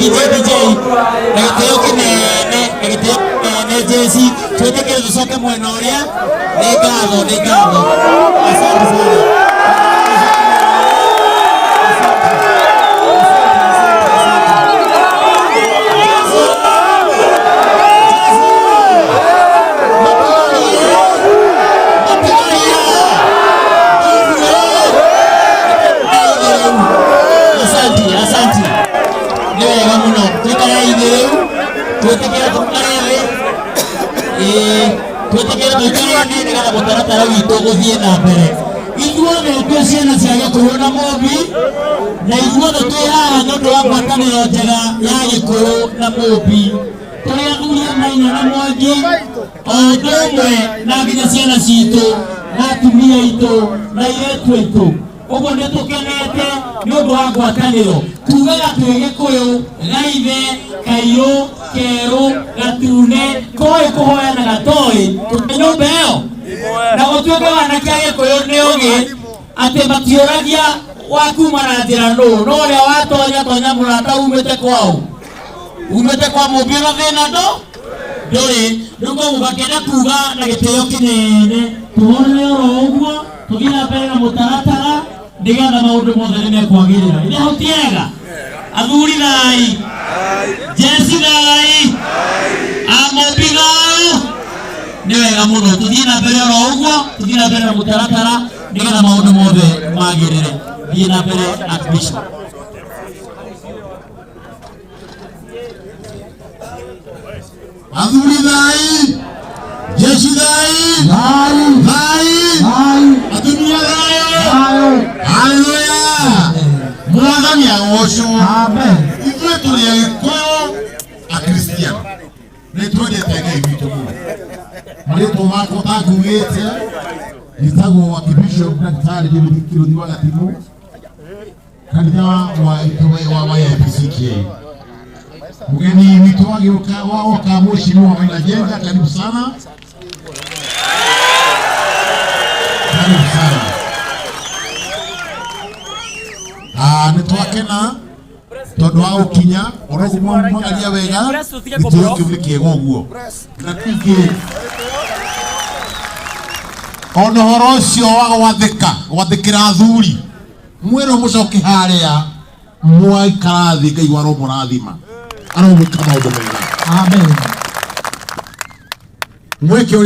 DJ Egiteo kinene jesi twetekere ducoke mwena uria ni ngatho asante sana. Twetekere tuikare nĩgetha mũtaratara witũ gũthiĩ na mbere. Ithuothe twĩ ciana cia Gĩkũyũ na Mũmbi, na ithuothe twĩ haha nĩ ũndũ wa ngwatanĩro njega ya Gĩkũyũ na Mũmbi. Tũrĩ athuri a Maina na Mwangi, o ũndũ ũmwe na nginya ciana citũ na atumia aitũ na airĩtu aitũ. Ũguo nĩ tũkenete nĩ ũndũ wa ngwatanĩro. Tugaga twĩ Gĩkũyũ, Gaithe, Kaiũ, Kerũ, Gatune, koĩ kũhoya na gatoĩ tũrĩ nyũmba ĩyo. Na gũtuĩka wanake a Gĩkũyũ nĩ ũgĩ atĩ matiũragia wa kuma na njĩra nũ, no ũrĩa watonya mũrata umĩte kwao. Umĩte kwa Mũmbi na thĩna ndũrĩ. Rĩu koguo ngakĩenda kuga na gĩtĩo kĩnene tũhorere oro ũguo tũthiĩ na mbere na mũtaratara nĩgetha maũndũ mothe nĩmekwagĩrĩra. Nĩ hau ti wega? Athuri thai, jesi thai, Mũmbi thayũ. Nĩ wega mũno tũthiĩ na mbere oro ũguo, tũthiĩ na mbere na mũtaratara nĩgetha maũndũ mothe magĩrĩre. Thiĩ na mbere Archbishop. Athuri thai, jesi thai, atumia thayũ. Hallelujah. Mwathani agocwo. Amen. Ithuĩ tũrĩ Agĩkũyũ akristiano nĩ twendete Ngai witũ mũno. Marĩtwa makwa ta ngugĩte njĩtagwo Archbishop Daktari David Kĩrũthi wa Gatimũ, kanitha wa YPCK. Mgeni witũ agĩũka Mheshimiwa Maina Jenga, karibu sana. Karibu sana. Nĩ twakena tondũ wa gũkinya oroguo mwaria wega gĩtĩo kĩu nĩ kĩega ũguo. Na ningĩ ona ũhoro ũcio wa gwathĩkĩra athuri mwĩrwo mũcoke harĩa mwaikara thĩ Ngai aromũrathima aromwĩka maũndũ mega. Amen. Mwĩke